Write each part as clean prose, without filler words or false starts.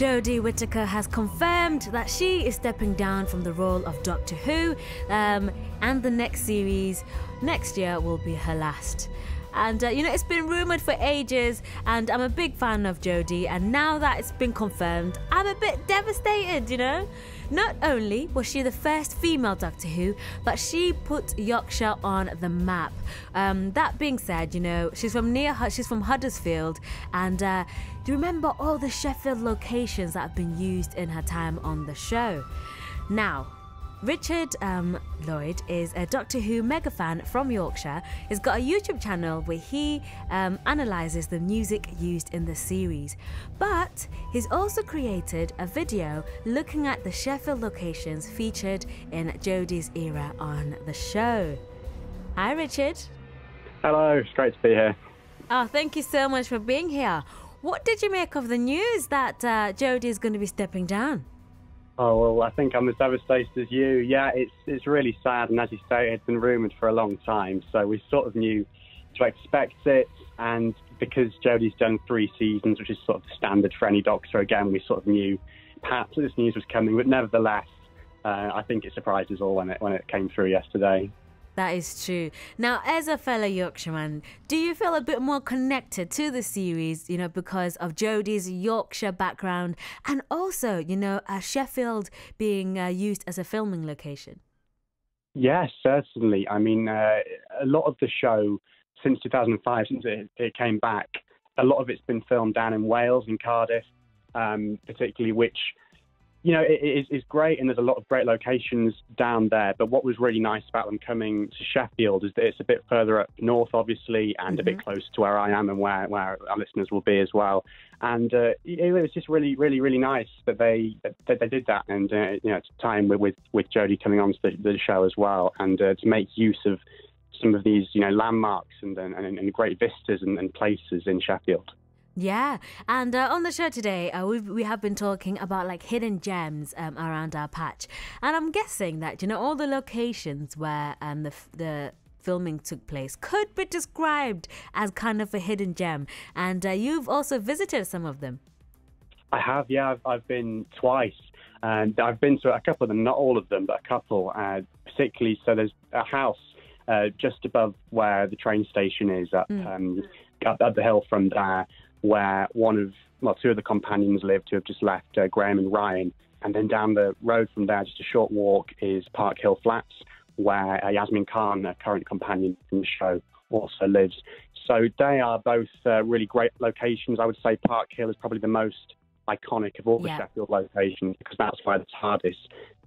Jodie Whittaker has confirmed that she is stepping down from the role of Doctor Who, and the next series next year will be her last. And, it's been rumoured for ages, and I'm a big fan of Jodie, and now that it's been confirmed, I'm a bit devastated, Not only was she the first female Doctor Who, but she put Yorkshire on the map. That being said, she's from Huddersfield, and do you remember all the Sheffield locations that have been used in her time on the show? Now, Richard Lloyd is a Doctor Who mega fan from Yorkshire. He's got a YouTube channel where he analyses the music used in the series. But he's also created a video looking at the Sheffield locations featured in Jodie's era on the show. Hi, Richard. Hello, it's great to be here. Oh, thank you so much for being here. What did you make of the news that Jodie is going to be stepping down? Oh, well, I think I'm as devastated as you. Yeah, it's really sad, and as you say, it's been rumoured for a long time, so we sort of knew to expect it, and because Jodie's done 3 seasons, which is sort of the standard for any Doctor, again, we sort of knew perhaps this news was coming, but nevertheless, I think it surprised us all when it came through yesterday. That is true. Now, as a fellow Yorkshireman, do you feel a bit more connected to the series, because of Jodie's Yorkshire background and also, Sheffield being used as a filming location? Yes, certainly. I mean, a lot of the show since 2005, since it came back, a lot of it's been filmed down in Wales, in Cardiff, particularly, which it is great, and there's a lot of great locations down there. But what was really nice about them coming to Sheffield is that it's a bit further up north, obviously, and a bit closer to where I am and where our listeners will be as well. And it was just really, really, really nice that they did that, and to time with Jodie coming on to the show as well, and to make use of some of these landmarks and great vistas and places in Sheffield. Yeah, and on the show today, we have been talking about hidden gems around our patch, and I'm guessing that all the locations where the filming took place could be described as kind of a hidden gem, and you've also visited some of them. I have, yeah. I've been twice, and I've been to a couple of them, not all of them, but a couple. Particularly, so there's a house just above where the train station is, up the hill from there, where two of the companions lived who have just left, Graham and Ryan. And then down the road from there, just a short walk, is Park Hill Flats, where Yasmin Khan, a current companion from the show, also lives. So they are both really great locations. I would say Park Hill is probably the most iconic of all the Sheffield locations, because that's where the TARDIS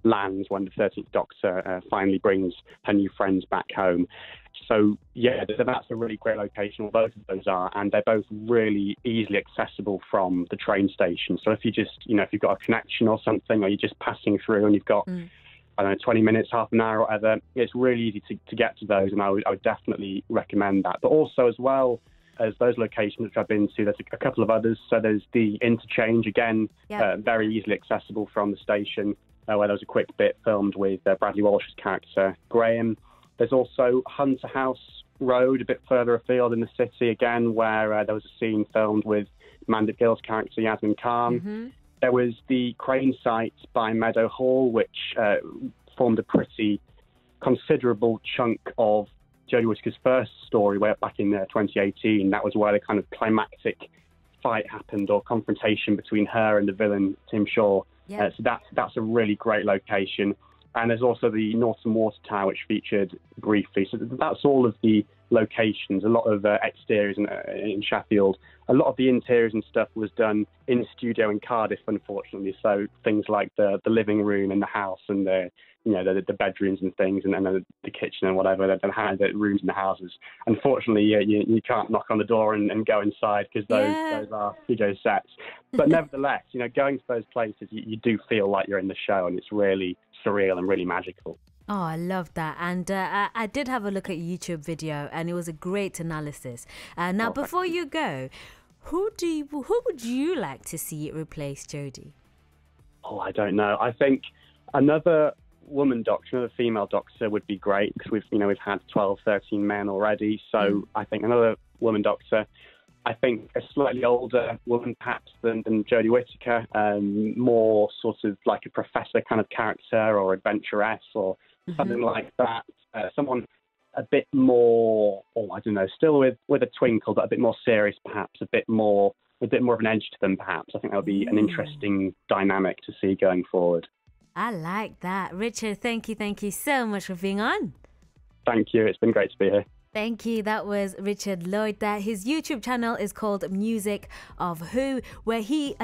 lands when the 13th Doctor finally brings her new friends back home. So, yeah, that's a really great location, well, both of those are, and they're both really easily accessible from the train station. So if you just, if you've got a connection or something, or you're just passing through and you've got, 20 minutes, half an hour or whatever, it's really easy to get to those, and I would definitely recommend that. But also, as well as those locations which I've been to, there's a couple of others. So there's the interchange, again, very easily accessible from the station, where there was a quick bit filmed with Bradley Walsh's character, Graham. There's also Hunter House Road, a bit further afield in the city, again, where there was a scene filmed with Mandip Gill's character, Yasmin Khan. There was the crane site by Meadow Hall, which formed a pretty considerable chunk of Jodie Whittaker's first story way back in 2018. That was where the kind of climactic fight happened, or confrontation between her and the villain, Tim Shaw. So that's a really great location. And there's also the Norton Water Tower, which featured briefly. So that's all of the locations, a lot of exteriors in Sheffield. A lot of the interiors and stuff was done in studio in Cardiff, unfortunately. So things like the living room in the house, and the bedrooms and things, and the kitchen and whatever, they had the rooms in the houses. Unfortunately, you can't knock on the door and go inside, because those are studio sets. But nevertheless, going to those places, you do feel like you're in the show, and it's really surreal and really magical. Oh, I love that. And I did have a look at YouTube video, and it was a great analysis. Now, before you go, who would you like to see replace Jodie? Oh, I don't know. I think another woman Doctor, another female Doctor would be great, because we've had 12, 13 men already. So I think another woman Doctor. I think, a slightly older woman perhaps than Jodie Whittaker, more sort of like a professor kind of character or adventuress or something like that. Someone a bit more, I don't know, still with a twinkle, but a bit more serious perhaps, a bit more of an edge to them perhaps. I think that would be an interesting dynamic to see going forward. I like that. Richard, thank you so much for being on. Thank you. It's been great to be here. Thank you. That was Richard Lloyd there. His YouTube channel is called Music of Who, where he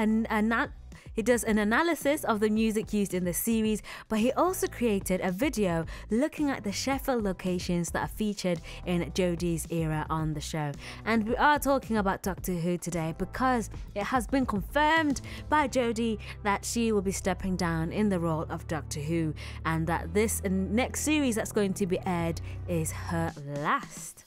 does an analysis of the music used in the series, but he also created a video looking at the Sheffield locations that are featured in Jodie's era on the show. And we are talking about Doctor Who today because it has been confirmed by Jodie that she will be stepping down in the role of Doctor Who, and that this next series that's going to be aired is her last.